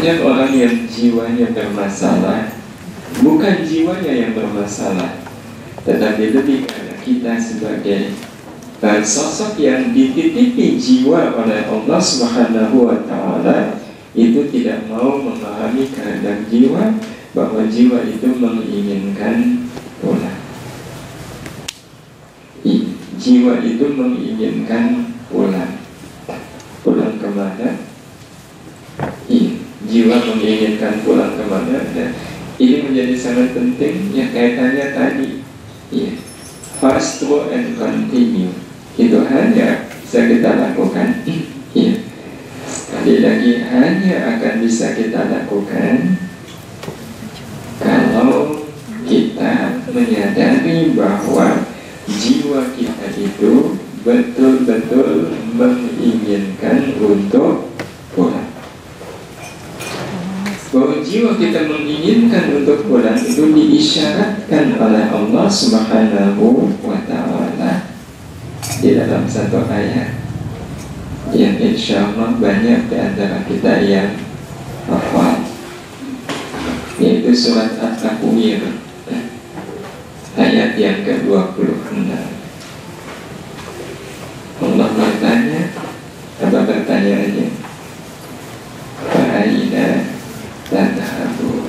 Banyak orang yang jiwanya bermasalah, bukan jiwanya yang bermasalah, tetapi lebih karena kita sebagai sosok yang dititipi jiwa oleh Allah Subhanahu wa Ta'ala itu tidak mau memahami keadaan jiwa, bahwa jiwa itu menginginkan pulang. Jiwa itu menginginkan pulang. Pulang kemana? Jiwa menginginkan pulang kemana? Dan ini menjadi sangat penting, ya kaitannya tadi, fast, slow, and continue. Itu hanya bisa kita lakukan, sekali lagi hanya akan bisa kita lakukan kalau kita menyadari bahwa jiwa kita itu betul-betul menginginkan untuk pulang. Bahwa jiwa kita menginginkan untuk pulang itu diisyaratkan oleh Allah Subhanahu wa Ta'ala di dalam satu ayat yang insya Allah banyak di antara kita yang hafal, yaitu surat At-Takwir ayat yang ke-26. Allah bertanya, apa pertanyaannya? Fa'aina tadhabu.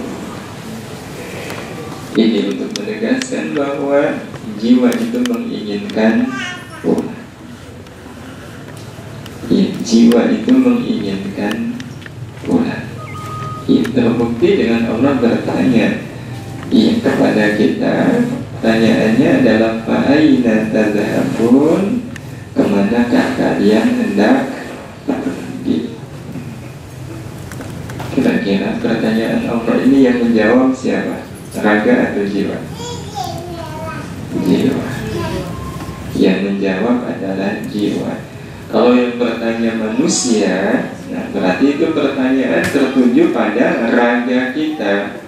Ini untuk menegaskan bahwa jiwa itu menginginkan pulang. Jiwa itu menginginkan pulang. Itu terbukti dengan Allah bertanya kepada kita. Pertanyaannya adalah fa'aina tadhabun, kemanakah kalian hendak pergi? Kira-kira pertanyaan Allah ini yang menjawab siapa? Raga atau jiwa? Jiwa. Yang menjawab adalah jiwa. Kalau yang bertanya manusia, nah berarti itu pertanyaan tertuju pada raga kita.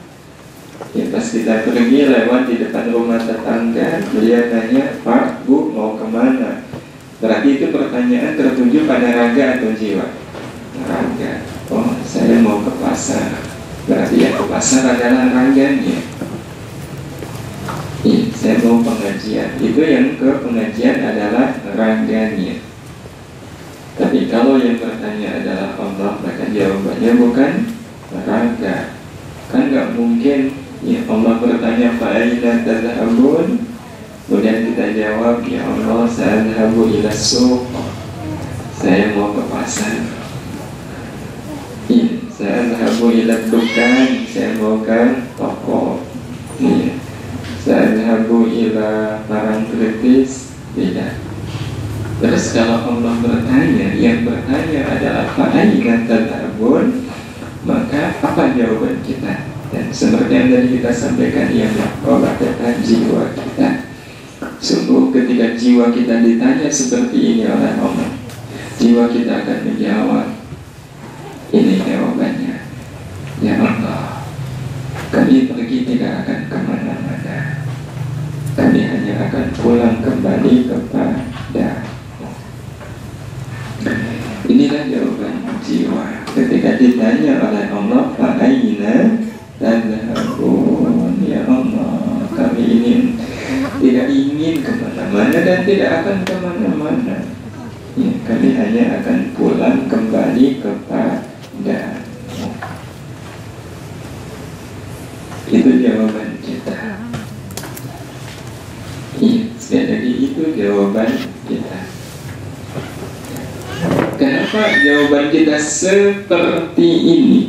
Ya, pas kita pergi lewat di depan rumah tetangga, beliau tanya, Pak, Bu, mau kemana? Berarti itu pertanyaan tertuju pada raga atau jiwa? Raga. Oh, saya mau ke pasar. Berarti yang ke pasar adalah raganya. Saya mau pengajian. Itu yang ke pengajian adalah raganya. Tapi kalau yang bertanya adalah Allah, maka jawabannya bukan raga. Kan nggak mungkin Allah bertanya fa'aina tadhabun, kemudian kita jawab, ya Allah, sa'adhabu ila suq, saya mau ke pasar. Sa'adhabu ila dukan, saya mau ke toko. Sa'adhabu ila barang kritis, tidak. Terus kalau Allah bertanya, yang bertanya adalah fa'aina tadhabun, maka apa jawaban kita? Dan seperti yang tadi kita sampaikan, yang mengobatikan jiwa kita. Sungguh ketika jiwa kita ditanya seperti ini oleh Allah, jiwa kita akan menjawab, ini jawabannya, ya Allah, kami pergi tidak akan kemana-mana, kami hanya akan pulang kembali kepada. Inilah jawaban jiwa ketika ditanya oleh Allah, fa'aina tadhabun, ya Allah, kami ini tidak ingin kemana-mana dan tidak akan kemana-mana, ya, kami hanya akan pulang kembali kepada. Itu jawaban kita. Sekali lagi, itu jawaban kita. Kenapa jawaban kita seperti ini?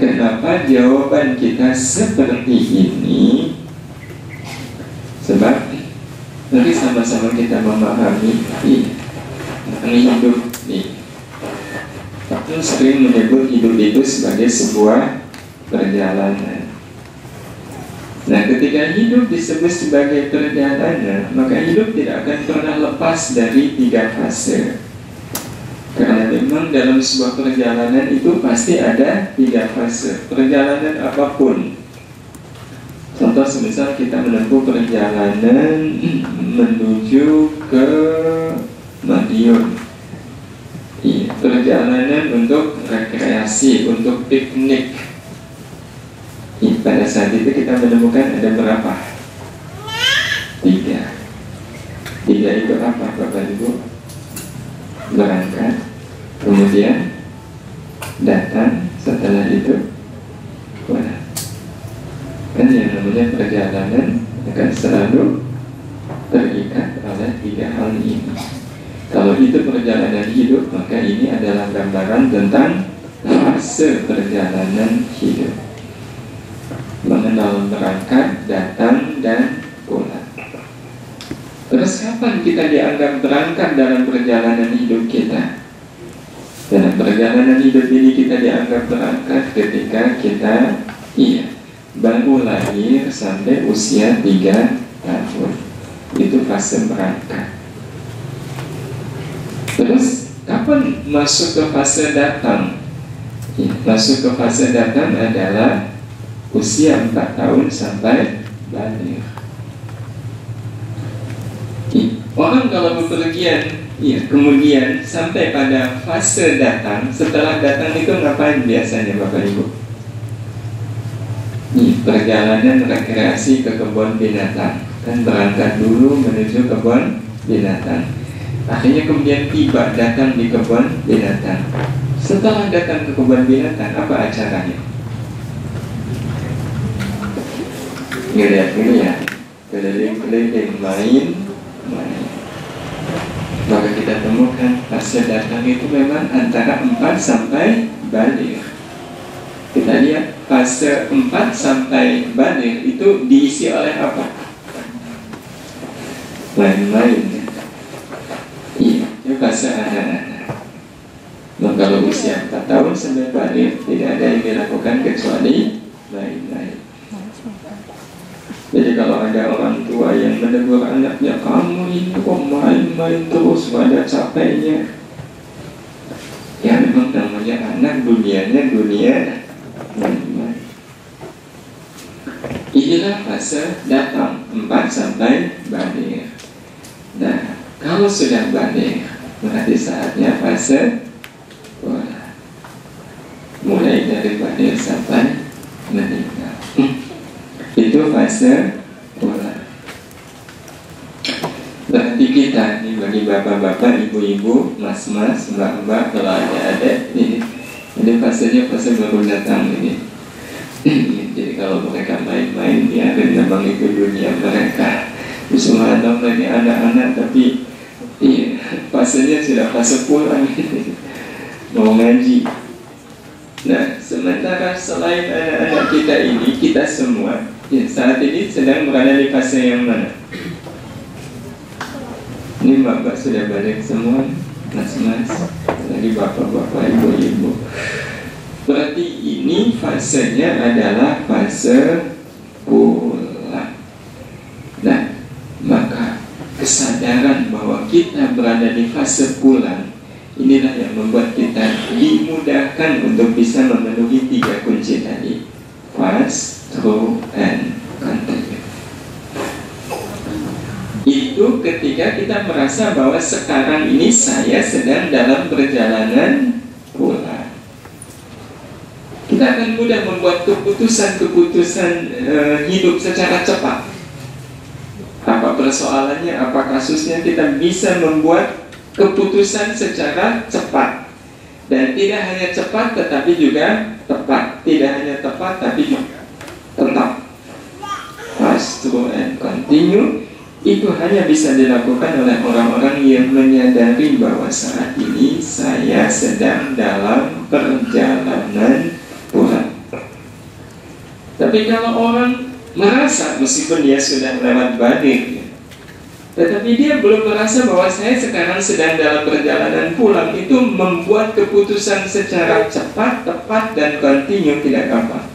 Kenapa jawaban kita seperti ini? Sebab nanti sama-sama kita memahami hidup nih. Aku sering menyebut hidup itu sebagai sebuah perjalanan. Nah, ketika hidup disebut sebagai perjalanan, maka hidup tidak akan pernah lepas dari 3 fase. Karena memang dalam sebuah perjalanan itu pasti ada 3 fase. Perjalanan apapun. Contoh semisal kita menempuh perjalanan menuju ke Madiun, perjalanan untuk rekreasi, untuk piknik. Pada saat itu kita menemukan ada berapa? 3. 3 itu apa, Bapak Ibu? Berangkat, kemudian datang, setelah itu pulang. Kan yang namanya perjalanan akan selalu terikat oleh 3 hal ini. Kalau itu perjalanan hidup, maka ini adalah gambaran tentang fase perjalanan hidup. Mengenal berangkat, datang, dan pulang. Terus kapan kita dianggap berangkat dalam perjalanan hidup kita? Dalam perjalanan hidup ini kita dianggap berangkat ketika kita baru lahir sampai usia 3 tahun. Itu fase berangkat. Terus kapan masuk ke fase datang? Masuk ke fase datang adalah usia 4 tahun sampai balik. Orang kalau bepergian, kemudian sampai pada fase datang. Setelah datang itu ngapain biasanya, Bapak Ibu? Perjalanan rekreasi ke kebun binatang. Kan berangkat dulu menuju kebun binatang. Akhirnya kemudian tiba datang di kebun binatang. Setelah datang ke kebun binatang, apa acaranya? Ngeliat-ngeliat, keliling-keliling, main. Maka kita temukan fase datang itu memang antara 4 sampai balik. Kita lihat fase 4 sampai balik itu diisi oleh apa? Main-main. Itu fase anak-anak. Nah, kalau usia 4 tahun sampai balik tidak ada yang dilakukan kecuali main-main. Jadi kalau ada orang tua yang menegur anaknya, kamu ini kok main-main terus, gak ada capeknya. Ya memang namanya anak, dunianya dunia main-main. Inilah fase datang 4 sampai balik. Nah, kalau sudah balik, berarti saatnya fase pulang. Mulai dari balik sampai meninggal. Itu fase pulang. Berarti kita nih, bagi bapak-bapak, ibu-ibu, mas-mas, mbak-mbak, kalau ada ini fasenya fase baru datang ini. Jadi kalau mereka main-main, biarin, memang itu dunia mereka. Subhanallah, ini anak-anak, tapi fasenya sudah fase pulang. Mau ngaji. Nah, sementara selain anak-anak kita ini, kita semua saat ini sedang berada di fase yang mana? Ini bapak sudah balik semua, mas-mas, lagi bapak-bapak, ibu-ibu. Berarti ini fasenya adalah fase pulang. Nah, maka kesadaran bahwa kita berada di fase pulang, inilah yang membuat kita dimudahkan untuk bisa memenuhi 3 kunci tadi: fast, through, and continue. Itu ketika kita merasa bahwa sekarang ini saya sedang dalam perjalanan pulang. Kita akan mudah membuat keputusan-keputusan hidup secara cepat. Apa persoalannya, apa kasusnya, kita bisa membuat keputusan secara cepat. Dan tidak hanya cepat tetapi juga tepat. Tidak hanya tepat tapi juga tetap. Fast, through, and continue. Itu hanya bisa dilakukan oleh orang-orang yang menyadari bahwa saat ini saya sedang dalam perjalanan pulang. Tapi kalau orang merasa meskipun dia sudah lewat balik, tetapi dia belum merasa bahwa saya sekarang sedang dalam perjalanan pulang, itu membuat keputusan secara cepat, tepat, dan continue tidak gampang.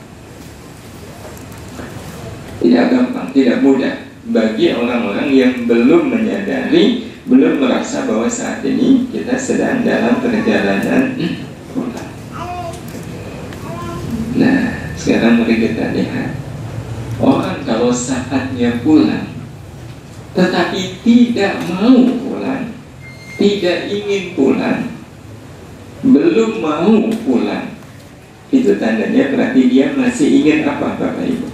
Tidak gampang, tidak mudah bagi orang-orang yang belum menyadari, belum merasa bahwa saat ini kita sedang dalam perjalanan pulang. Nah, sekarang mari kita lihat. Orang kalau saatnya pulang tetapi tidak mau pulang, tidak ingin pulang, belum mau pulang, itu tandanya berarti dia masih ingin apa, Bapak Ibu?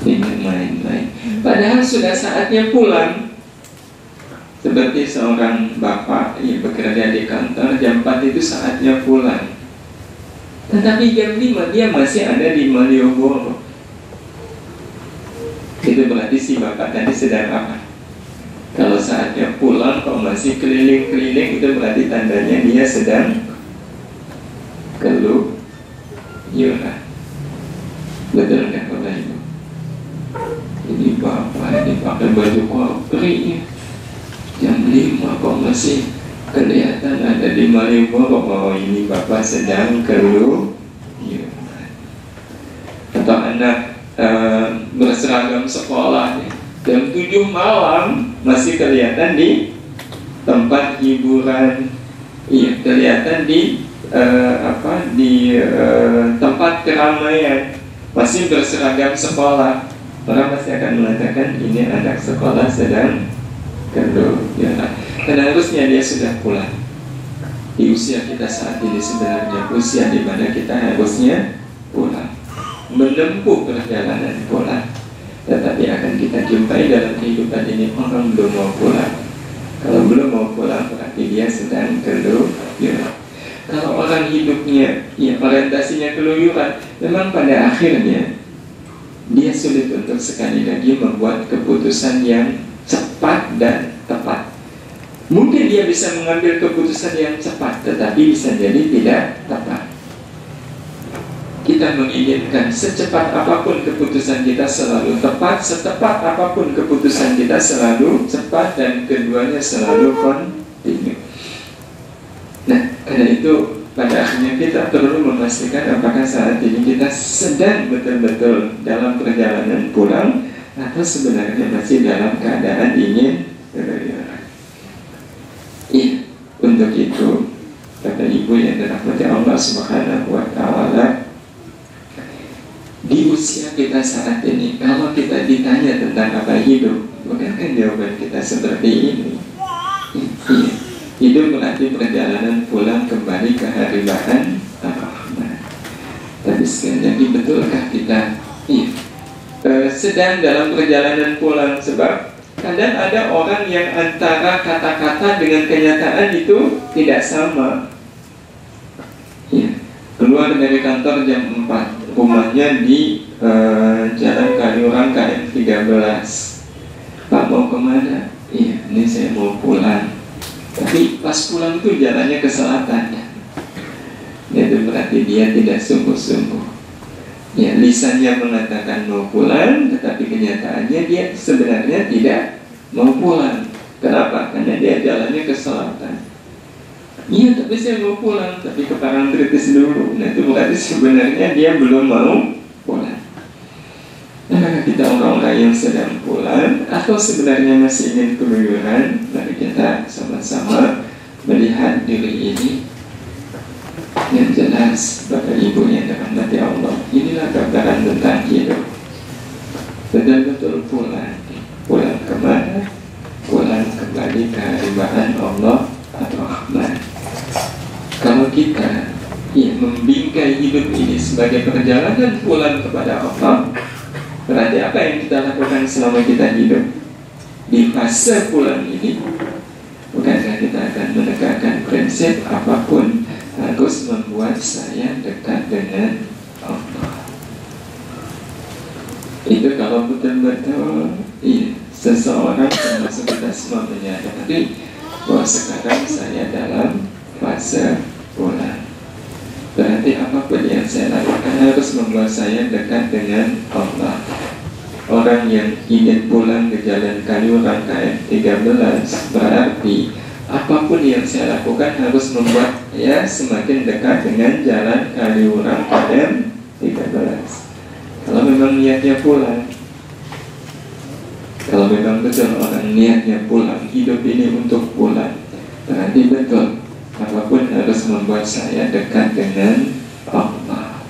Ingin main-main. Padahal sudah saatnya pulang. Seperti seorang bapak yang bekerja di kantor, jam 4 itu saatnya pulang. Tetapi jam 5 dia masih ada di Malioboro. Itu berarti si bapak tadi sedang apa? Kalau saatnya pulang kok masih keliling-keliling, itu berarti tandanya dia sedang keluyuran. Betul nggak Bapak Ibu? Ini bapak ini pakai baju korpri, jam 5 kok masih kelihatan ada di Malioboro. Oh, ini bapak sedang keluyuran. Atau anak berseragam sekolah jam 7 malam masih kelihatan di tempat hiburan. Iya, kelihatan di tempat keramaian, masih berseragam sekolah. Orang pasti akan mengatakan ini anak sekolah sedang keluyuran. Karena harusnya dia sudah pulang. Di usia kita saat ini sebenarnya usia di mana kita harusnya pulang, menempuh perjalanan pulang. Tetapi akan kita jumpai dalam kehidupan ini orang belum mau pulang. Kalau belum mau pulang berarti dia sedang keluyuran. Kalau orang hidupnya orientasinya keluyuran, memang pada akhirnya dia sulit untuk sekali lagi membuat keputusan yang cepat dan tepat. Mungkin dia bisa mengambil keputusan yang cepat, tetapi bisa jadi tidak tepat. Kita menginginkan secepat apapun keputusan kita selalu tepat, setepat apapun keputusan kita selalu cepat, dan keduanya selalu kontinu. Nah, karena itu pada akhirnya kita perlu memastikan apakah saat ini kita sedang betul-betul dalam perjalanan pulang atau sebenarnya masih dalam keadaan ingin keluyuran. Iya, untuk itu Bapak Ibu yang dirahmati Allah Subhanahu wa Ta'ala, di usia kita saat ini, kalau kita ditanya tentang apa hidup, bukankah jawaban kita seperti ini? Iya. Hidup berarti perjalanan pulang kembali ke haribahan Ar-Rahman. Tapi sekali lagi, betulkah kita sedang dalam perjalanan pulang? Sebab kadang ada orang yang antara kata-kata dengan kenyataan itu tidak sama. Ya. Keluar dari kantor jam 4, rumahnya di Jalan Kaliurang KM 13. Pak mau kemana? Iya, ini saya mau pulang. Tapi pas pulang tuh jalannya ke selatan. Itu berarti dia tidak sungguh-sungguh. Ya, lisannya mengatakan mau pulang, tetapi kenyataannya dia sebenarnya tidak mau pulang. Kenapa? Karena dia jalannya ke selatan. Iya, tapi saya mau pulang, tapi ke Parangtritis dulu. Nah, itu berarti sebenarnya dia belum mau pulang. Nah, kita orang-orang yang sedang pulang atau sebenarnya masih ingin keluyuran, mari kita sama-sama melihat diri ini. Yang jelas, Bapak Ibu yang dirahmati Allah, inilah gambaran tentang hidup. Betul-betul pulang. Pulang kemana? Pulang kembali ke haribahan Allah Ar-Rahman. Kalau kita membingkai hidup ini sebagai perjalanan pulang kepada Allah, berarti apa yang kita lakukan selama kita hidup di fase pulang ini? Bukankah kita akan menegakkan prinsip apapun harus membuat saya dekat dengan Allah? Itu kalau betul-betul seseorang termasuk kita semua menyadari bahwa sekarang saya dalam fase pulang. Berarti apapun yang saya lakukan harus membuat saya dekat dengan Allah. Orang yang ingin pulang ke Jalan Kaliurang KM 13 berarti apapun yang saya lakukan harus membuat saya semakin dekat dengan Jalan Kaliurang KM 13. Kalau memang niatnya pulang, kalau memang betul orang niatnya pulang, hidup ini untuk pulang, berarti betul apapun harus membuat saya dekat dengan Allah.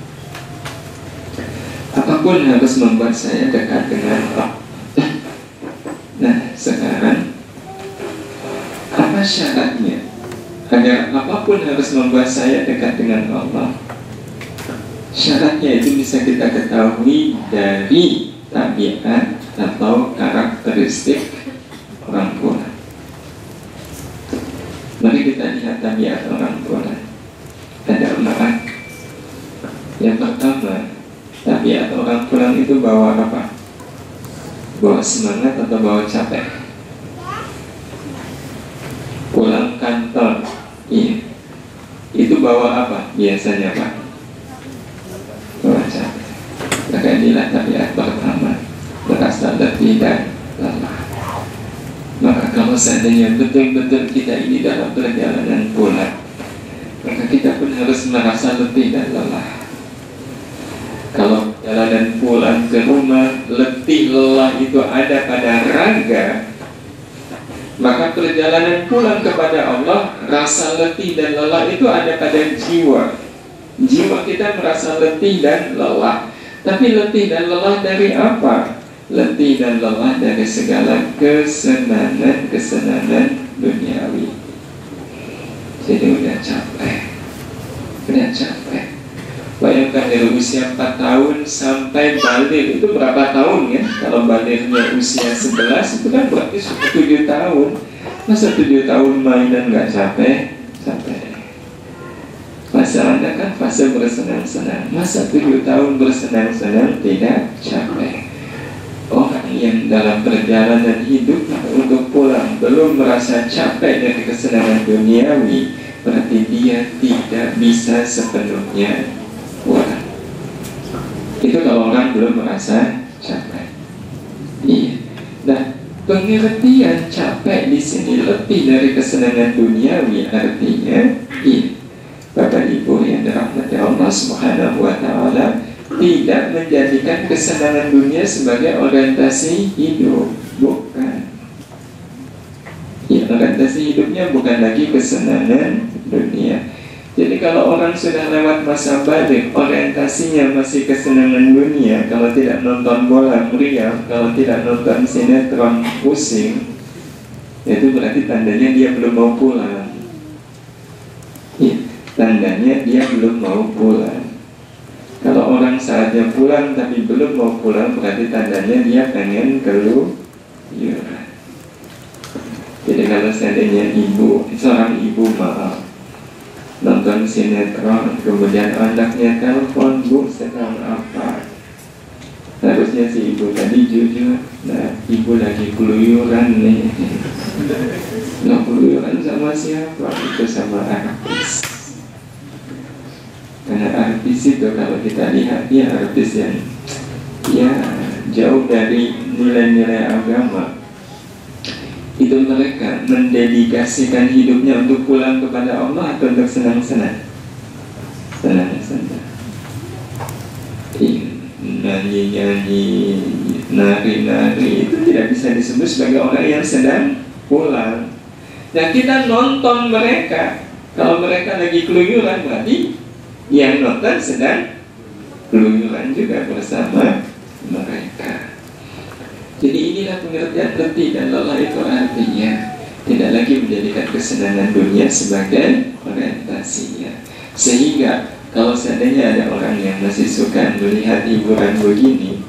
Apapun harus membuat saya dekat dengan Allah. Nah, sekarang apa syaratnya? Agar apapun harus membuat saya dekat dengan Allah. Syaratnya itu bisa kita ketahui dari tabiat atau karakteristik orang tua. Mari kita lihat tabiat orang tua. Ada 4. Yang pertama, tabiat orang tua itu bawa apa? Bawa semangat atau bawa capek? Pulang kantor, iya. Itu bawa apa biasanya, Pak? Bawa capek. Maka inilah tabiat pertama, merasa letih dan lelah. Maka kalau seandainya betul-betul kita ini dalam perjalanan pulang, maka kita pun harus merasa letih dan lelah. Kalau perjalanan pulang ke rumah, letih lelah itu ada pada raga, maka perjalanan pulang kepada Allah, rasa letih dan lelah itu ada pada jiwa. Jiwa kita merasa letih dan lelah. Tapi letih dan lelah dari apa? Letih dan lelah dari segala kesenangan duniawi. Jadi udah capek. Bayangkan dari usia 4 tahun sampai balik itu berapa tahun ya? Kalau baliknya usia 11 itu kan berarti 7 tahun. Masa 7 tahun mainan gak capek? Masa Anda kan fase bersenang-senang. Masa 7 tahun bersenang-senang tidak capek? Orang yang dalam perjalanan hidup untuk pulang belum merasa capek dari kesenangan duniawi, berarti dia tidak bisa sepenuhnya pulang. Itu kalau orang belum merasa capek. Iya. Nah, pengertian capek di sini lebih dari kesenangan duniawi, artinya iya, Bapak Ibu yang dirahmati Allah Subhanahu wa Ta'ala, tidak menjadikan kesenangan dunia sebagai orientasi hidup. Bukan. Ya, orientasi hidupnya bukan lagi kesenangan dunia. Jadi kalau orang sudah lewat masa balik, orientasinya masih kesenangan dunia. Kalau tidak nonton bola meriah, kalau tidak nonton sinetron pusing, itu berarti tandanya dia belum mau pulang. Ya, tandanya dia belum mau pulang. Kalau orang saatnya pulang tapi belum mau pulang, berarti tandanya dia pengen keluyuran. Jadi kalau seandainya seorang ibu nonton sinetron, kemudian anaknya telepon, "Bu, sedang apa?" Harusnya si ibu tadi jujur, "Nah, ibu lagi keluyuran nih." Nah, keluyuran sama siapa? Itu sama artis. Karena artis itu kalau kita lihat, dia artis yang jauh dari nilai-nilai agama. Itu mereka mendedikasikan hidupnya untuk pulang kepada Allah atau untuk senang-senang? Senang-senang. Nyanyi-nyanyi, nari-nari, itu tidak bisa disebut sebagai orang yang sedang pulang. Nah, kita nonton mereka. Kalau mereka lagi keluyuran, berarti yang nonton sedang keluyuran juga bersama mereka. Jadi inilah pengertian letih dan lelah itu, artinya tidak lagi menjadikan kesenangan dunia sebagai orientasinya. Sehingga kalau seandainya ada orang yang masih suka melihat hiburan begini,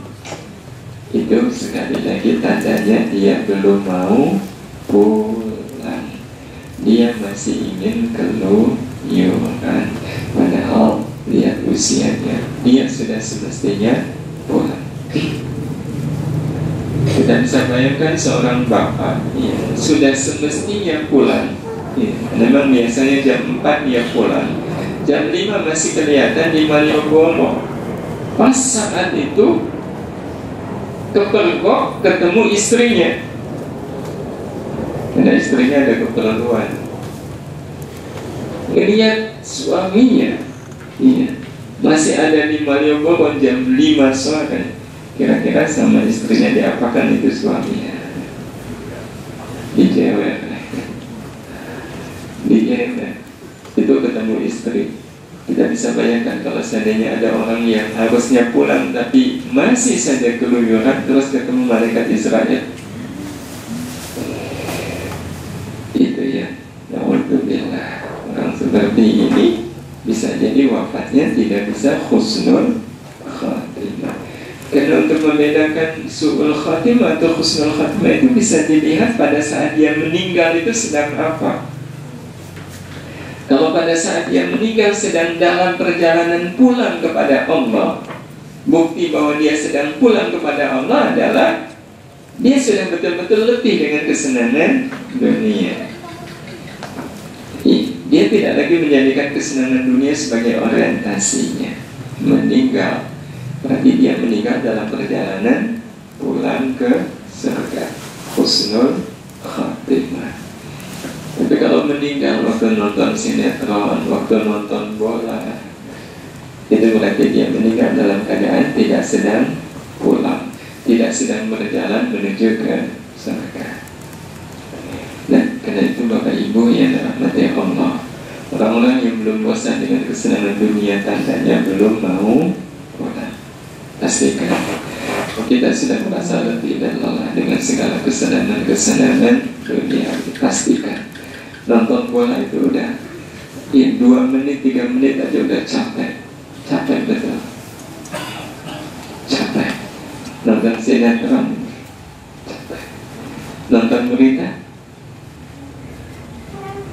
itu sekali lagi tandanya dia belum mau pulang. Dia masih ingin keluyuran. Padahal lihat usianya, dia sudah semestinya pulang. Kita bisa bayangkan seorang bapak sudah semestinya pulang. Memang biasanya jam 4 dia pulang, jam 5 masih kelihatan di Malioboro. Pas saat itu kepergok ketemu istrinya, karena istrinya ada keperluan. Lihat suaminya, masih ada di Malioboro jam 5 sore. Kira-kira sama istrinya diapakan itu suaminya? Dijewer. Itu ketemu istri. Kita bisa bayangkan kalau seandainya ada orang yang harusnya pulang tapi masih saja keluyuran, terus ketemu malaikat Israel. Itu ya. Alhamdulillah. seperti ini, bisa jadi wafatnya tidak bisa husnul khatimah. Karena untuk membedakan su'ul khatimah atau husnul khatimah itu bisa dilihat pada saat dia meninggal itu sedang apa. Kalau pada saat dia meninggal sedang dalam perjalanan pulang kepada Allah, bukti bahwa dia sedang pulang kepada Allah adalah dia sudah betul-betul letih dengan kesenangan dunia. Dia tidak lagi menjadikan kesenangan dunia sebagai orientasinya. Meninggal, berarti dia meninggal dalam perjalanan pulang ke surga, husnul khatimah. Tapi kalau meninggal waktu nonton sinetron, waktu nonton bola, itu berarti dia meninggal dalam keadaan tidak sedang pulang, tidak sedang berjalan menuju ke surga. Nah, karena itu Bapak Ibu yang dirahmati Allah, orang-orang yang belum bosan dengan kesenangan dunia tandanya belum mau pulang. Pastikan kita sudah merasa letih dan lelah dengan segala kesenangan dunia. Pastikan nonton bola itu udah 2 menit, 3 menit aja udah capek betul, capek. Nonton sinetron capek, nonton berita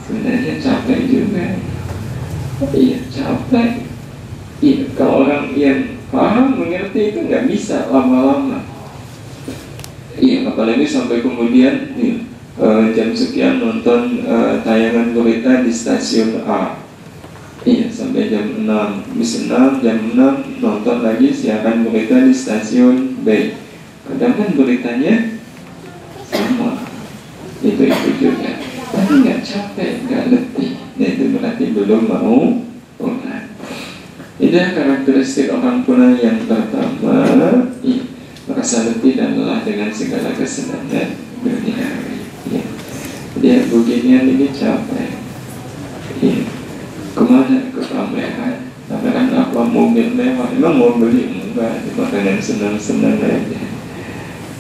sebenarnya capek juga. Iya, capek. Iya, kalau orang yang paham mengerti itu nggak bisa lama-lama. Iya, apalagi sampai kemudian jam sekian nonton tayangan berita di stasiun A. Iya, sampai jam 6, jam 6 nonton lagi siaran berita di stasiun B. Kadang kan beritanya sama, itu juga. Tapi nggak capek, nggak letih. Nah, itu berarti belum mau pulang. Inilah karakteristik orang pulang yang pertama, merasa letih dan lelah dengan segala kesenangan duniawi. Ya. Dia beginian ini capek. Ya. Kemana? Ke pameran. Pameran apa? Mobil mewah. Emang mau beli? Enggak. Makanan senang-senang aja.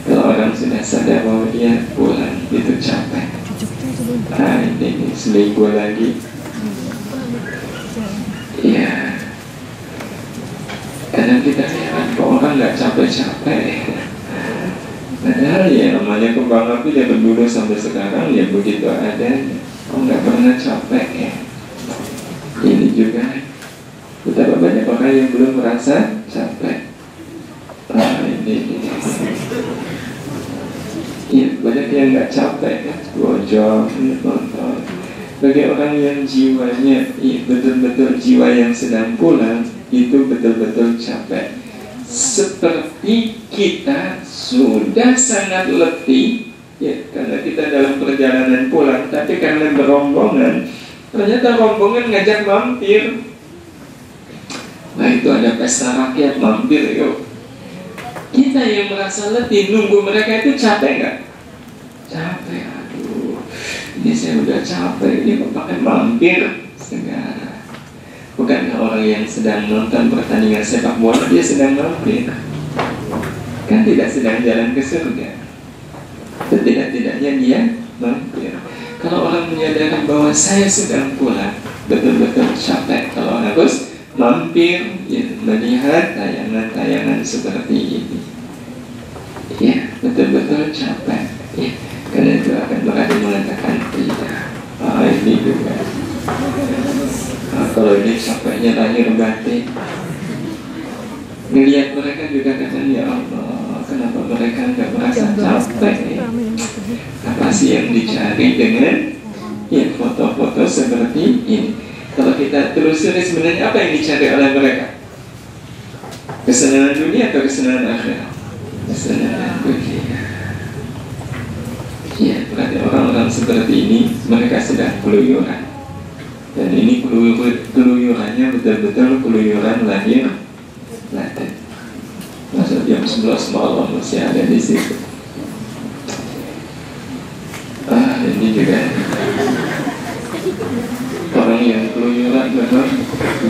Kalau orang sudah sadar bahwa dia pulang, itu capek. Nah, ini seminggu lagi. Iya. Kadang kita heran kok orang nggak capek-capek. Padahal ya namanya kembang api dari dulu sampai sekarang ya begitu adanya. Kok nggak pernah capek ya. Ini juga betapa banyak orang yang belum merasa capek. Nah, ini. Iya, banyak yang nggak capek kan, 2 jam nonton. Bagi orang yang jiwanya betul-betul jiwa yang sedang pulang, itu betul-betul capek. Seperti kita sudah sangat letih, ya, karena kita dalam perjalanan pulang, tapi karena berombongan, ternyata rombongan ngajak mampir. Nah, itu ada pesta rakyat, mampir yuk. Kita yang merasa letih nunggu mereka itu capek nggak? Capek, aduh, ini saya udah capek, ini kok pakai mampir segala. Bukan orang yang sedang nonton pertandingan sepak bola, dia sedang mampir. Kan tidak sedang jalan ke surga. Setidak-tidaknya dia mampir. Kalau orang menyadari bahwa saya sedang pulang, betul-betul capek. Kalau harus mampir, ya, melihat tayangan-tayangan seperti ini, ya, betul-betul capek, ya, karena itu akan berarti mengatakan tidak. Ini juga. Kalau ini capeknya lahir batin, melihat mereka juga kata, ya Allah, kenapa mereka nggak merasa capek? Ya? Apa sih yang dicari dengan ya foto-foto seperti ini? Kalau kita telusuri sebenarnya apa yang dicari oleh mereka? Kesenangan dunia atau kesenangan akhirat? Kesenangan dunia. Ya, berarti orang-orang seperti ini mereka sedang keluyuran. Dan ini keluyurannya betul-betul keluyuran lahir batin. Masa jam 11 malam masih ada di situ. Ini juga orang yang keluyuran memang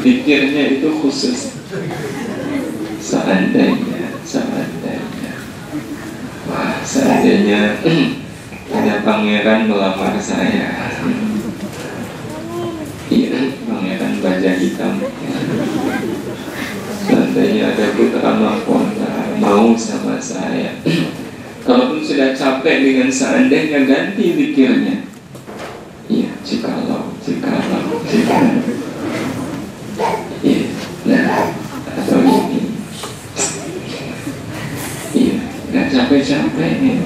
pikirnya itu khusus. Seandainya wah, seandainya ada pangeran melamar saya. Iya, pangeran dada hitam. Seandainya ada putra mahkota mau sama saya, kalaupun sudah capek dengan seandainya, ganti pikirnya. Iya, jikalau. Iya, nah, atau ini. Iya, nggak capek-capek nih.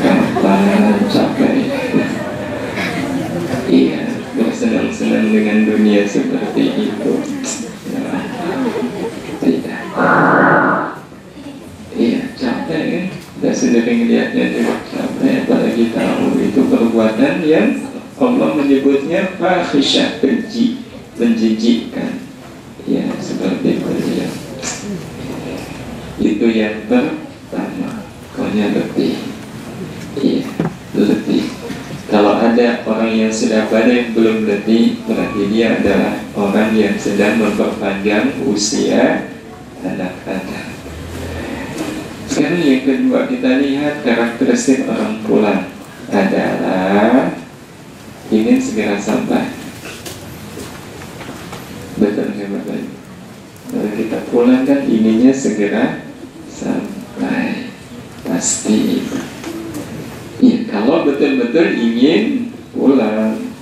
Kapan capek? Iya, bersenang-senang dengan dunia seperti itu. Nah, tidak. Iya, capek kan? Kita sendiri melihatnya juga capek. Apalagi tahu itu perbuatan yang Allah menyebutnya fahisyah, keji, menjijikkan. Ya, seperti itu ya. Itu yang pertama. Pokoknya letih. Iya, letih. Kalau ada orang yang sudah pada yang belum letih, berarti dia adalah orang yang sedang memperpanjang usia anak-anak. Sekarang yang kedua, kita lihat karakteristik orang pulang adalah ingin segera sampai. Betul nggak Bapak Ibu? Kalau kita pulang kan inginnya segera sampai, pasti. Ya, kalau betul-betul ingin pulang.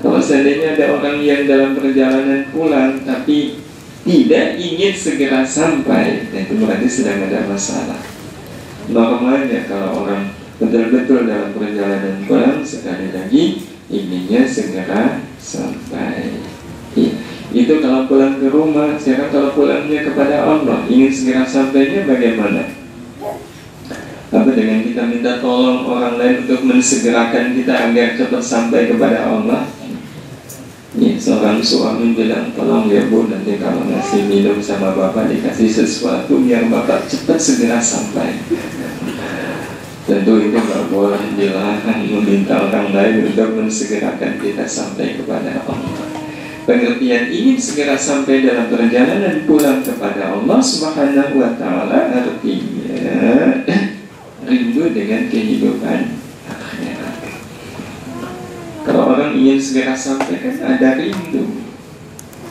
Kalau seandainya ada orang yang dalam perjalanan pulang tapi tidak ingin segera sampai, itu berarti sedang ada masalah. Normalnya kalau orang betul-betul dalam perjalanan pulang, sekali lagi inginnya segera sampai. Ya. Itu kalau pulang ke rumah. Sekarang kalau pulangnya kepada Allah, ingin segera sampainya bagaimana? Apa dengan kita minta tolong orang lain untuk mensegerakan kita agar cepat sampai kepada Allah? Ya, seorang suami bilang, tolong ya Bu, nanti kalau ngasih minum sama Bapak dikasih sesuatu biar Bapak cepat segera sampai. Tentu itu nggak boleh, dilarang meminta orang lain untuk mensegerakan kita sampai kepada Allah. Pengertian ingin segera sampai dalam perjalanan pulang kepada Allah Subhanahu wa Ta'ala artinya rindu dengan kehidupan akhirat. Kalau orang ingin segera sampai kan ada rindu.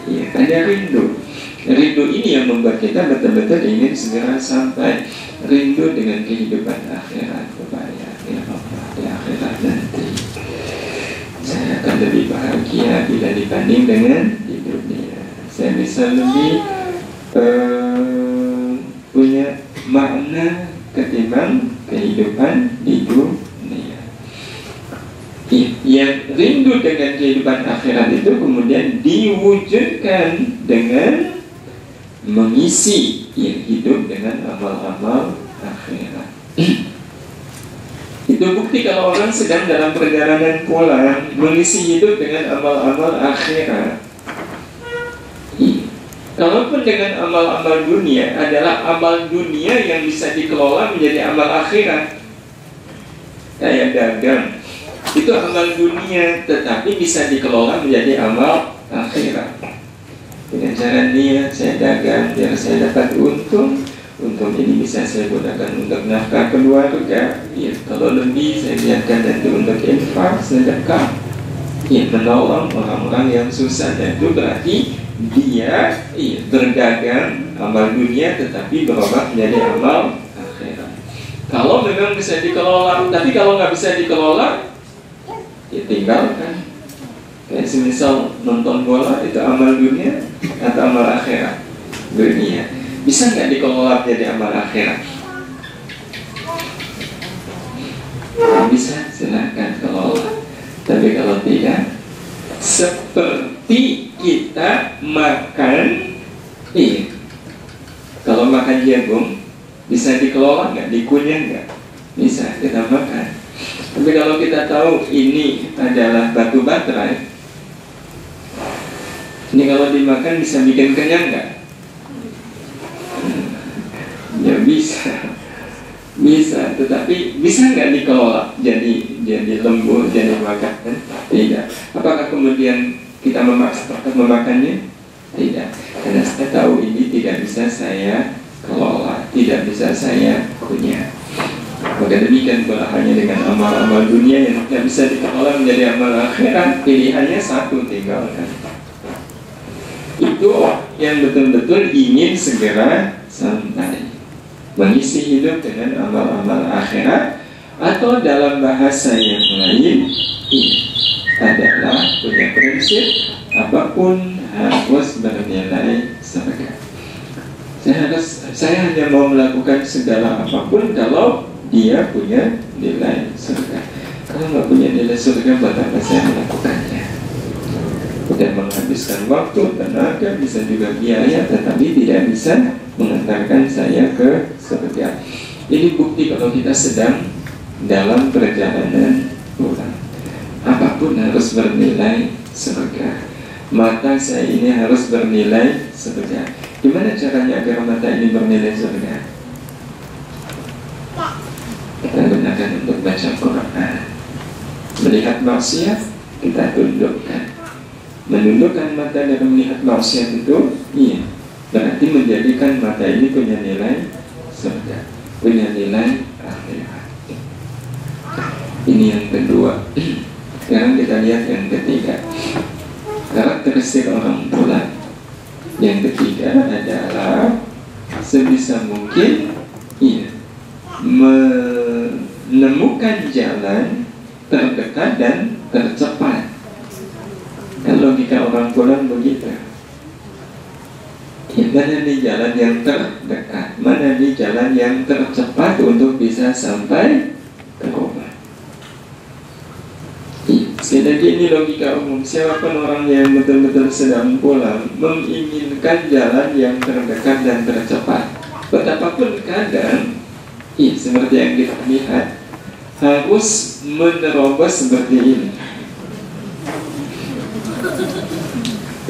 Iya, ada rindu. Rindu ini yang membuat kita betul-betul ingin segera sampai. Rindu dengan kehidupan akhirat kepada ya Allah di akhirat nanti. Saya akan lebih bahagia bila dibanding dengan di dunia. Saya bisa lebih punya makna ketimbang kehidupan di dunia. Yang rindu dengan kehidupan akhirat itu kemudian diwujudkan dengan mengisi yang hidup dengan amal-amal akhirat. Itu bukti kalau orang sedang dalam perjalanan pulang, mengisi hidup dengan amal-amal akhirat. Kalaupun dengan amal-amal dunia adalah amal dunia yang bisa dikelola menjadi amal akhirat. Kayak dagang, itu amal dunia tetapi bisa dikelola menjadi amal akhirat. Dengan cara niat saya dagang biar saya dapat untung ini bisa saya gunakan untuk nafkah keluarga. Ya, kalau lebih saya biarkan nanti untuk infak, sedekah. Ya, menolong orang-orang yang susah. Dan itu berarti dia berdagang amal dunia tetapi berubah menjadi amal akhirat. Kalau memang bisa dikelola, tapi kalau nggak bisa dikelola, ya tinggalkan. Kayak semisal nonton bola, itu amal dunia atau amal akhirat? Dunia. Bisa nggak dikelola jadi amal akhirat? Bisa, silahkan kelola. Tapi kalau tidak, seperti kita makan, kalau makan jagung, bisa dikelola nggak? Dikunyah nggak? Bisa, kita makan. Tapi kalau kita tahu ini adalah batu baterai, ini kalau dimakan bisa bikin kenyang nggak? Ya bisa, tetapi bisa nggak dikelola jadi lembut, jadi makan? Tidak. Apakah kemudian kita memaksa memakannya? Tidak, karena saya tahu ini tidak bisa saya kelola, tidak bisa saya punya. Maka demikian pula hanya dengan amal-amal dunia yang tidak bisa dikelola menjadi amal akhirat, pilihannya satu, tinggalkan. Itu yang betul-betul ingin segera sampai mengisi hidup dengan amal-amal akhirat, atau dalam bahasa yang lain ini adalah punya prinsip apapun harus bernilai surga. Saya hanya mau melakukan segala apapun kalau dia punya nilai surga. Kalau nggak punya nilai surga, buat apa saya melakukannya? Udah menghabiskan waktu, tenaga, bisa juga biaya, tetapi tidak bisa mengantarkan saya ke surga. Ini bukti kalau kita sedang dalam perjalanan pulang. Apapun harus bernilai surga. Mata saya ini harus bernilai surga. Gimana caranya agar mata ini bernilai surga? Kita gunakan untuk baca Quran. Melihat maksiat, kita tundukkan. Menundukkan mata dan melihat maksiat itu, iya, berarti menjadikan mata ini punya nilai surga, punya nilai akhirat. Ini yang kedua. Sekarang kita lihat yang ketiga, karakteristik orang pulang. Yang ketiga adalah sebisa mungkin, iya, menemukan jalan terdekat dan tercepat. Kan logika orang pulang begitu. Ya, mana nih jalan yang terdekat, mana nih jalan yang tercepat untuk bisa sampai ke rumah. Sekali lagi ini logika umum. Siapapun orang yang betul-betul sedang pulang menginginkan jalan yang terdekat dan tercepat. Betapapun kadang, seperti yang kita lihat, harus menerobos seperti ini.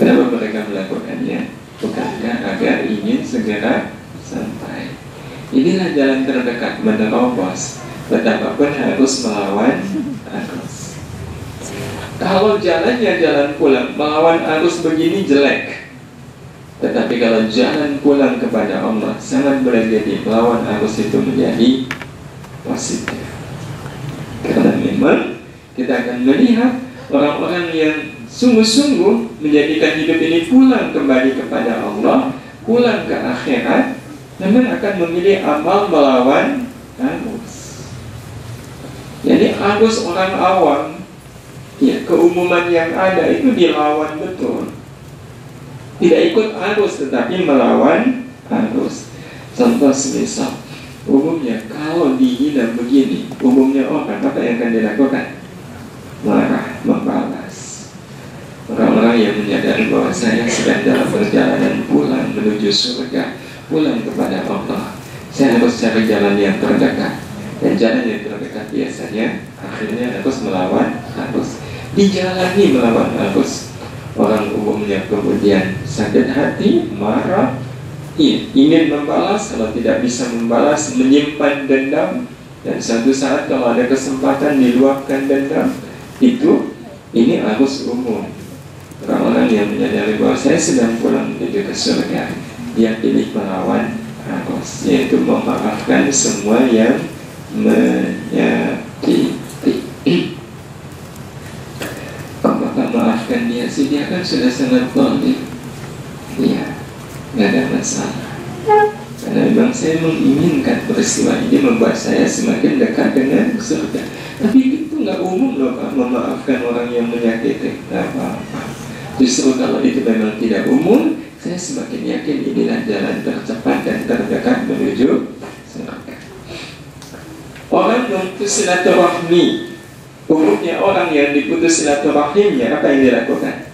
Kenapa mereka melakukannya? Bukankah agar ingin segera sampai? Inilah jalan terdekat, menerobos. Betapapun harus melawan arus. Kalau jalannya jalan pulang, melawan arus begini jelek. Tetapi kalau jalan pulang kepada Allah, sangat boleh jadi melawan arus itu menjadi positif. Karena memang kita akan melihat orang-orang yang sungguh-sungguh menjadikan hidup ini pulang kembali kepada Allah, pulang ke akhirat, memang akan memilih amal melawan arus. Jadi arus orang awam, ya, keumuman yang ada itu dilawan betul. Tidak ikut arus tetapi melawan arus. Contoh semisal, umumnya kalau dihina begini, umumnya orang apa yang akan dilakukan? Marah, membalas. Orang-orang yang menyadari bahwa saya sedang dalam perjalanan pulang menuju surga, pulang kepada Allah, saya harus cari jalan yang terdekat. Dan jalan yang terdekat biasanya akhirnya harus melawan arus. Dijalani melawan arus. Orang umumnya kemudian sakit hati, marah, ingin membalas, kalau tidak bisa membalas, menyimpan dendam, dan suatu saat kalau ada kesempatan diluapkan dendam. Ini arus umum. Orang-orang yang menyadari bahwa saya sedang pulang menuju ke surga, dia pilih melawan arus, yaitu memaafkan semua yang menyakiti. Apakah maafkan dia sih? Dia kan sudah sangat zalim. Iya, nggak ada masalah. Karena memang saya menginginkan peristiwa ini membuat saya semakin dekat dengan surga. Tapi itu nggak umum loh Pak, memaafkan orang yang menyakiti. Nggak apa-apa. Justru kalau itu memang tidak umum, saya semakin yakin inilah jalan tercepat dan terdekat menuju surga. Orang memutus silaturahmi, umumnya orang yang diputus silaturahimnya, apa yang dilakukan?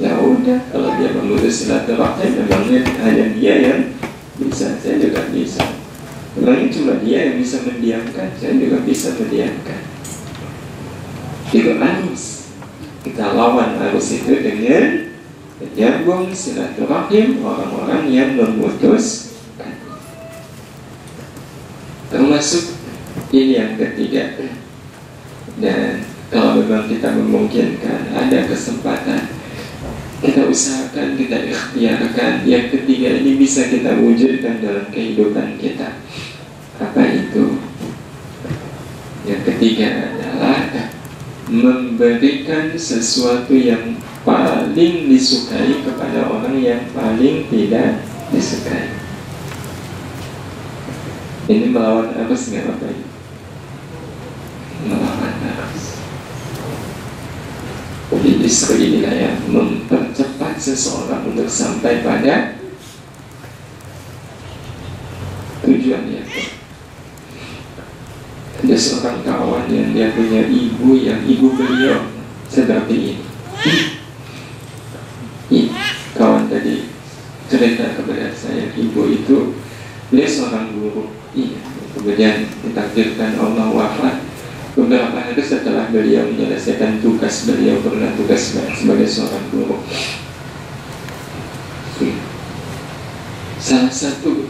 Ya udah, kalau dia memutus silaturahim, memangnya hanya dia yang bisa, saya juga bisa. Memangnya cuma dia yang bisa mendiamkan, saya juga bisa mendiamkan. Itu arus. Kita lawan arus itu dengan menyambung silaturahim orang-orang yang memutus. Termasuk ini yang ketiga. Dan kalau memang kita memungkinkan, ada kesempatan, kita usahakan, kita ikhtiarkan. Yang ketiga ini bisa kita wujudkan dalam kehidupan kita. Apa itu? Yang ketiga adalah memberikan sesuatu yang paling disukai kepada orang yang paling tidak disukai. Ini melawan arus nggak Bapak Ibu? Melawan arus. Jadi justru inilah yang mempercepat seseorang untuk sampai pada tujuannya. Ada seorang kawan yang dia punya ibu yang ibu beliau seperti ini. Kawan tadi cerita kepada saya, ibu itu dia seorang guru. Kemudian ditakdirkan Allah wafat beberapa hari setelah beliau menyelesaikan tugas beliau pernah tugas sebagai seorang guru. Salah satu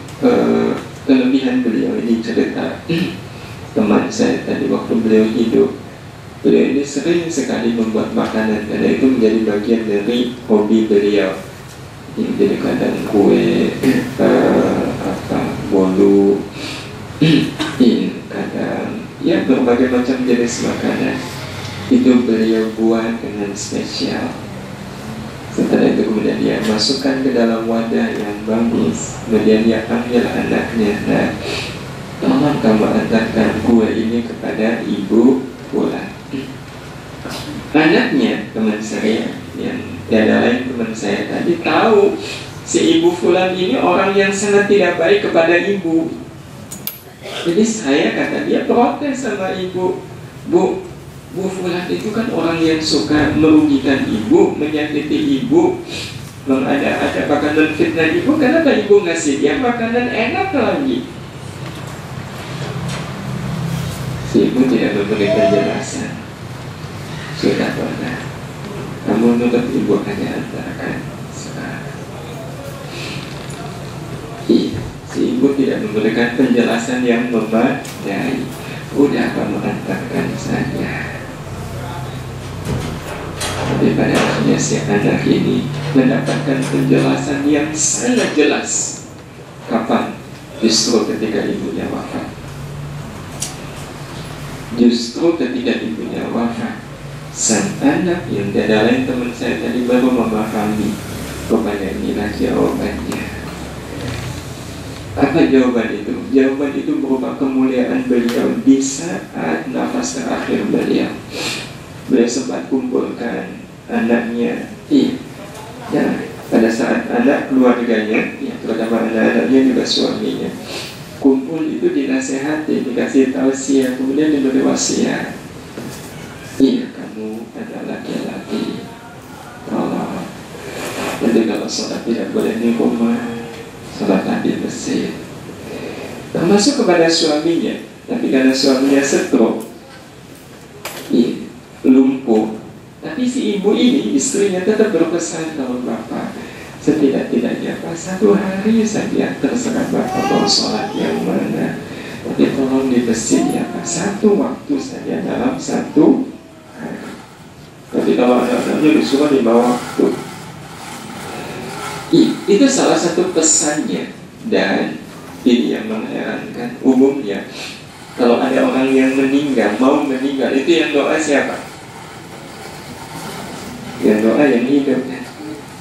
kelebihan beliau ini cerita teman saya tadi waktu beliau hidup, beliau ini sering sekali membuat makanan karena itu menjadi bagian dari hobi beliau. Jadi kadang kue, bolu, kadang ya berbagai macam jenis makanan itu beliau buat dengan spesial. Setelah itu kemudian dia masukkan ke dalam wadah yang bagus, kemudian dia panggil anaknya, nah tolong kamu antarkan kue ini kepada ibu Fulan. Anaknya, teman saya yang tiada lain teman saya tadi, tahu si ibu Fulan ini orang yang sangat tidak baik kepada ibu. Jadi saya, kata dia, protes sama ibu. Bu Fulan itu kan orang yang suka merugikan ibu, menyakiti ibu, mengada-ada bahkan menfitnah ibu. Kenapa ibu ngasih dia makanan enak lagi? Si ibu tidak memberi penjelasan. Sudah pernah, kamu nurut ibu hanya antarkan sekarang. Iya, si ibu tidak memberikan penjelasan yang memadai. Udah kamu antarkan saja. Tapi pada akhirnya si anak ini mendapatkan penjelasan yang sangat jelas. Kapan? Justru ketika ibunya wafat. Justru ketika ibunya wafat, sang anak yang tiada lain teman saya tadi baru memahami kepada inilah jawabannya. Apa jawaban itu? Jawaban itu berupa kemuliaan beliau di saat nafas terakhir beliau. Beliau sempat kumpulkan anaknya. Ya, pada saat anak keluarganya, ya, terutama anak-anaknya juga suaminya, kumpul itu dinasehati, dikasih tausiah, kemudian diberi wasiat. Iya, kamu adalah laki-laki, tolong. Jadi kalau sholat tidak boleh di rumah, sholat di masjid. Termasuk kepada suaminya, tapi karena suaminya stroke, lumpuh. Tapi si ibu ini, istrinya tetap berpesan, kalau bapak setidak-tidaknya Pak, 1 hari saja terserah Bapak mau sholat yang mana, tapi tolong di masjid ya Pak, 1 waktu saja dalam 1 hari. Tapi kalau anak-anaknya disuruh 5 waktu. Itu salah satu pesannya. Dan ini yang mengherankan, umumnya kalau ada orang yang meninggal, mau meninggal, itu yang doa siapa? Yang doa yang hidup kan?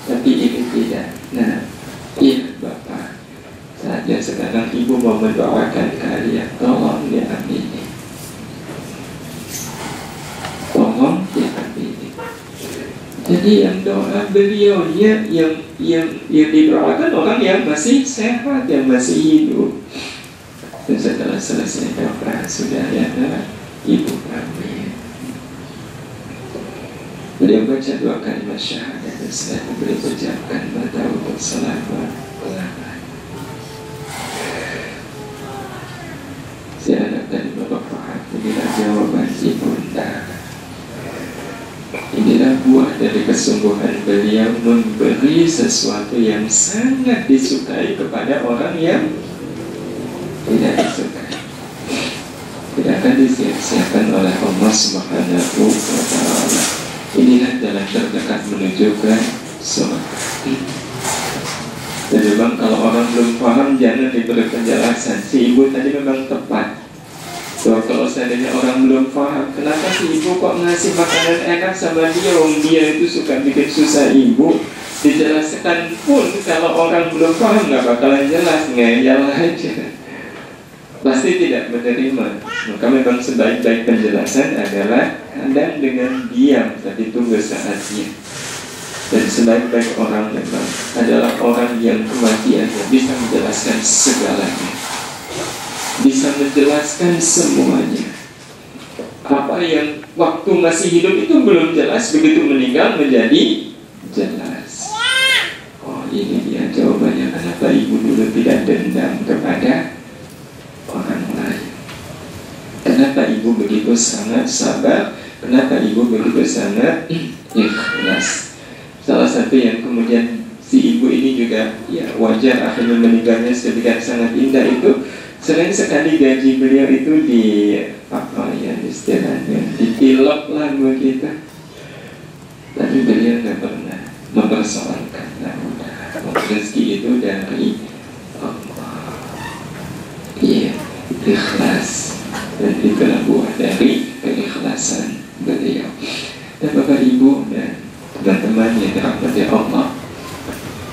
Tapi ini tidak. Nah, iya Bapak, saja sekarang ibu mau mendoakan kalian, tolong diamini. Tolong diamini. Jadi yang doa beliau yang didoakan orang yang masih sehat, yang masih hidup. Dan setelah selesai doa, sudah ada ibu kami. Beliau baca 2 kalimat syahadat dan setelah itu beliau ucapkan mata untuk selawat. Si anak tadi Bapak Fahad, inilah jawaban ibunda. Inilah buah dari kesungguhan beliau memberi sesuatu yang sangat disukai kepada orang yang tidak disukai. Tidak akan disiapkan oleh Allah Subhanahu wa Ta'ala. Inilah jalan terdekat menuju ke surga. Dan memang kalau orang belum paham, jangan diberi penjelasan. Si ibu tadi memang tepat. So, kalau seandainya orang belum paham, kenapa sih ibu kok ngasih makanan enak sama dia, dia itu suka bikin susah ibu, dijelaskan pun kalau orang belum paham nggak bakalan jelas, ngeyel aja, pasti tidak menerima. Maka memang sebaik-baik penjelasan adalah kadang dengan diam, tapi tunggu saatnya. Dan sebaik-baik orang memang adalah orang yang kematiannya bisa menjelaskan segalanya, bisa menjelaskan semuanya. Apa yang waktu masih hidup itu belum jelas, begitu meninggal menjadi jelas. Oh, ini dia jawabannya kenapa ibu dulu tidak dendam kepada orang lain. Kenapa ibu begitu sangat sabar? Kenapa ibu begitu sangat ikhlas? Salah satu yang kemudian si ibu ini juga ya wajar akhirnya meninggalnya sedemikian sangat indah itu, sering sekali gaji beliau itu di apa ya istilahnya dipilok lah begitu, tapi beliau nggak pernah mempersoalkan. Rezeki itu dari Allah, iya, ikhlas, dan itulah buah dari keikhlasan beliau. Dan Bapak Ibu dan teman-teman yang dirahmati Allah,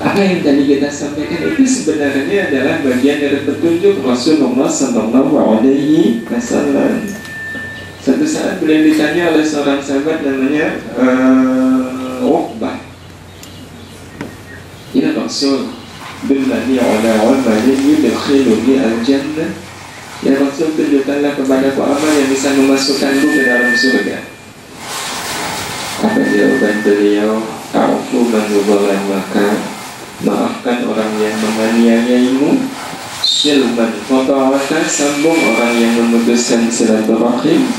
apa yang tadi kita sampaikan itu sebenarnya adalah bagian dari petunjuk Rasulullah Sallallahu Alaihi Wasallam. Satu saat beliau ditanya oleh seorang sahabat namanya Uqbah, "Ya Rasul, billani ala amalin yudkhiluni al-jannah." Ya Rasul, tunjukkanlah kepadaku amal yang bisa memasukkanku ke dalam surga. Apa jawaban beliau? "Ta'fu man zalamaka." Maafkan orang yang menganiayaimu, silman qata'aka, sambung orang yang memutuskan silaturahim,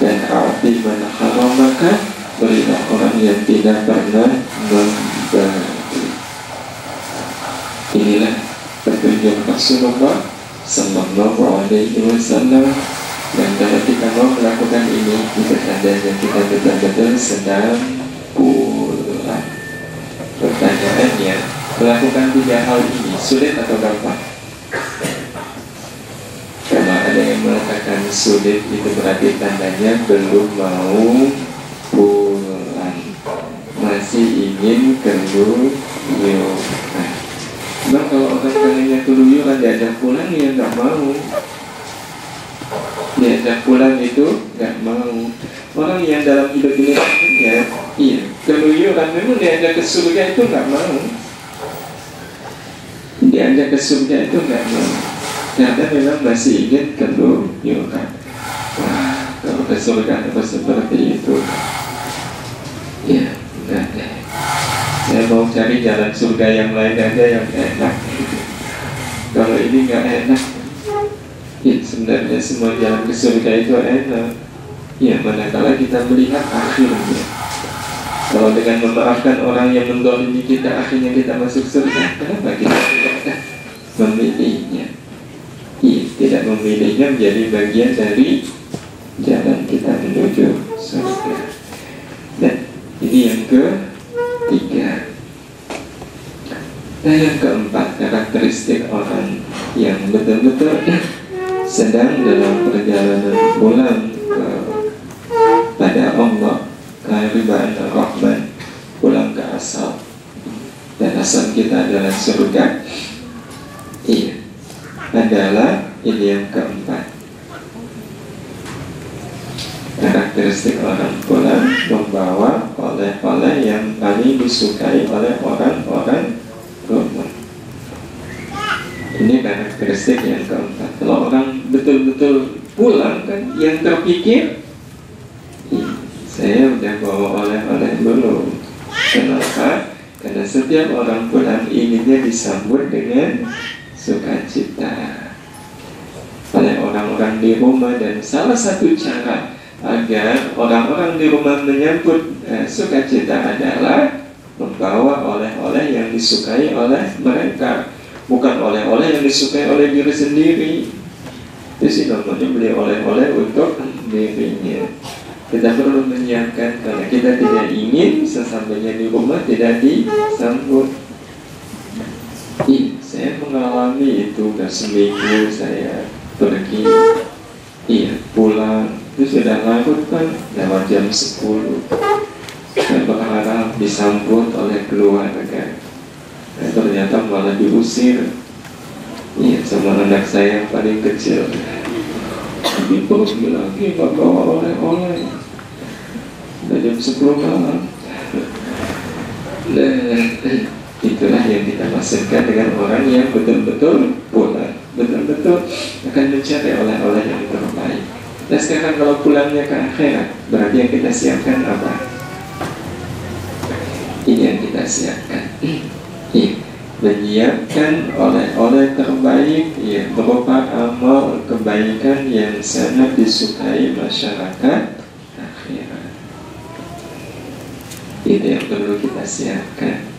dan a'ti man haramaka, berilah orang yang tidak pernah memberi. Inilah petunjuk Rasulullah Sallallahu Alaihi Wasallam. Dan kalau kita mau melakukan ini, itu tandanya kita betul-betul sedang pulang. Pertanyaannya, melakukan 3 hal ini sulit atau gampang? Kalau ada yang mengatakan sulit, itu berarti tandanya belum mau pulang, masih ingin keluyuran. Nah, kalau orang pengennya keluyuran diajak pulang, ya nggak mau. Diajak pulang itu nggak mau. Orang yang dalam hidup ini ya, iya, keluyuran memang diajak ke surga itu nggak mau. Diajak ke surga itu nggak mau, karena memang masih ingin keluyuran. Wah, kalau ke surga apa seperti itu? Ya, enggak deh. Saya mau cari jalan surga yang lain aja yang enak. Kalau ini nggak enak. Ya, sebenarnya semua jalan ke surga itu enak. Ya, manakala kita melihat akhirnya. Kalau dengan memaafkan orang yang mendolimi kita, akhirnya kita masuk surga, kenapa kita tidak memilihnya? Ya, tidak memilihnya menjadi bagian dari jalan kita menuju surga. Dan ini yang ketiga. Nah, yang keempat, karakteristik orang yang betul-betul sedang dalam perjalanan pulang kepada Allah, keharibaan Ar-Rahman, pulang ke asal, dan asal kita adalah surga. Iya, adalah ini yang keempat. Karakteristik orang pulang membawa oleh-oleh yang paling disukai oleh orang-orang rumah. Ini karakteristik yang keempat. Kalau orang betul-betul pulang kan, yang terpikir, saya udah bawa oleh-oleh dulu. Kenapa? Karena setiap orang pulang inginnya disambut dengan sukacita oleh orang-orang di rumah. Dan salah satu cara agar orang-orang di rumah menyambut sukacita adalah membawa oleh-oleh yang disukai oleh mereka, bukan oleh-oleh yang disukai oleh diri sendiri. Itu sih namanya beli oleh-oleh untuk dirinya. Kita perlu menyiapkan, karena kita tidak ingin sesampainya di rumah tidak disambut. Saya mengalami itu, udah seminggu saya pergi Iya, pulang itu sudah larut kan, lewat jam 10. Saya berharap disambut oleh keluarga. Ternyata malah diusir. Iya, sama anak saya yang paling kecil. Tapi pergi lagi, gak bawa oleh-oleh. Udah jam 10 malam. Nah, itulah yang kita maksudkan dengan orang yang betul-betul pulang, betul-betul akan mencari oleh-oleh yang terbaik. Nah sekarang kalau pulangnya ke akhirat, berarti yang kita siapkan apa? Ini yang kita siapkan. Menyiapkan oleh-oleh terbaik yang berupa amal kebaikan yang sangat disukai masyarakat akhirat. Itu yang perlu kita siapkan,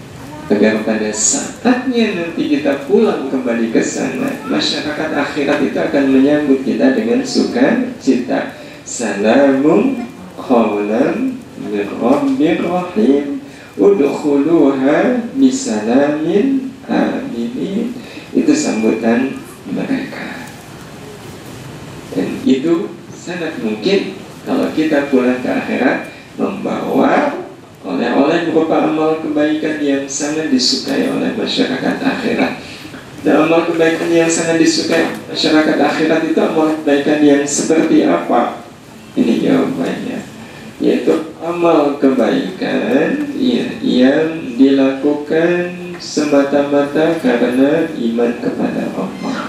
agar pada saatnya nanti kita pulang kembali ke sana, masyarakat akhirat itu akan menyambut kita dengan sukacita. Salamun qawlan min rabbir rahim udkhuluha bisalamin aminin. Itu sambutan mereka. Dan itu sangat mungkin kalau kita pulang ke akhirat membawa oleh-oleh berupa amal kebaikan yang sangat disukai oleh masyarakat akhirat. Dan amal kebaikan yang sangat disukai masyarakat akhirat itu amal kebaikan yang seperti apa? Ini jawabannya, yaitu amal kebaikan yang dilakukan semata-mata karena iman kepada Allah.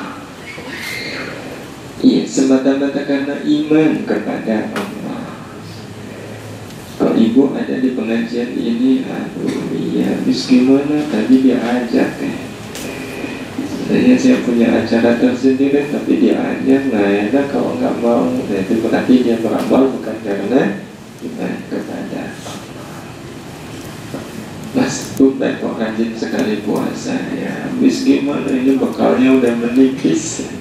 Iya, semata-mata karena iman kepada Allah. Kalau ibu ada di pengajian ini, aduh iya, habis gimana tadi diajak sebenarnya saya punya acara tersendiri, tapi diajak nggak enak kalau nggak mau. Nah itu berarti dia beramal bukan karena iman kepada Mas Tuhan kok rajin sekali puasa ya, habis gimana ini bekalnya udah menipis.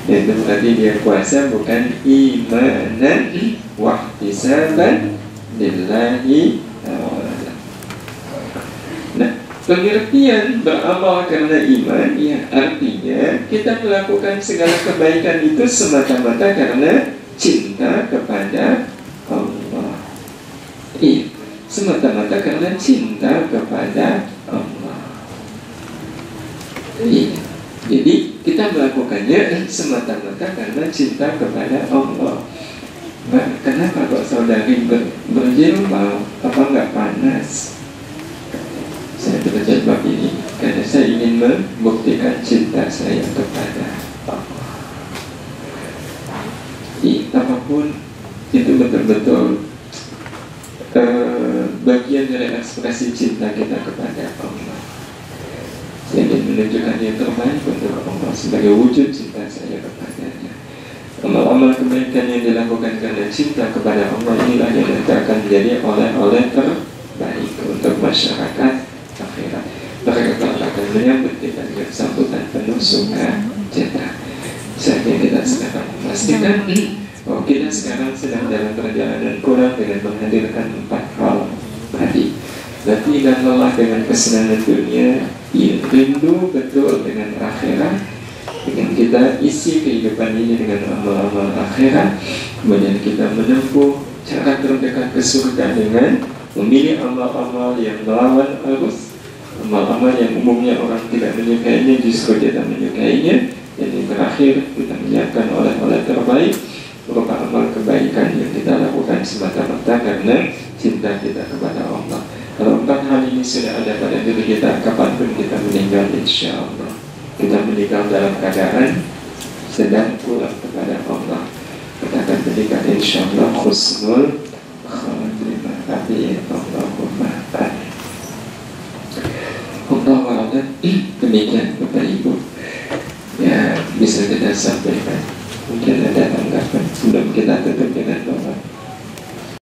Itu berarti dia puasa bukan imanan wahtisaban lillahi ta'ala. Nah, pengertian beramal karena iman ya artinya kita melakukan segala kebaikan itu semata-mata karena cinta kepada Allah. Iya, semata-mata karena cinta kepada Allah. Iya. Jadi kita melakukannya semata-mata karena cinta kepada Allah. Nah, kenapa kok saudari berjilbab? Apa nggak panas? Saya berjilbab ini karena saya ingin membuktikan cinta saya kepada Allah. Apapun itu betul-betul bagian dari ekspresi cinta kita kepada Allah. Saya ingin menunjukkan yang terbaik untuk Allah sebagai wujud cinta saya kepadanya. Amal-amal kebaikan yang dilakukan karena cinta kepada Allah inilah yang nanti akan menjadi oleh-oleh terbaik untuk masyarakat akhirat. Mereka akan menyambut kita dengan sambutan penuh sukacita. Saatnya kita sekarang memastikan bahwa kita sekarang sedang dalam perjalanan pulang dengan menghadirkan 4 hal tadi. Letih dan lelah dengan kesenangan dunia, rindu betul dengan akhirat, dengan kita isi kehidupan ini dengan amal-amal akhirat. Kemudian kita menempuh cara terdekat ke surga dengan memilih amal-amal yang melawan arus, amal-amal yang umumnya orang tidak menyukainya, justru kita menyukainya. Dan yang terakhir, kita menyiapkan oleh-oleh terbaik berupa amal kebaikan yang kita lakukan semata-mata karena cinta kita kepada Allah. Kalau 4 hal ini sudah ada pada diri kita, kapanpun kita meninggal, insya Allah kita meninggal dalam keadaan sedang pulang kepada Allah. Kita akan meninggal insya Allah husnul khatimah. Amin. Allahumma amin. Allah demikian Bapak Ibu ya bisa kita sampaikan. Mungkin ada tanggapan sebelum kita tutup dengan doa.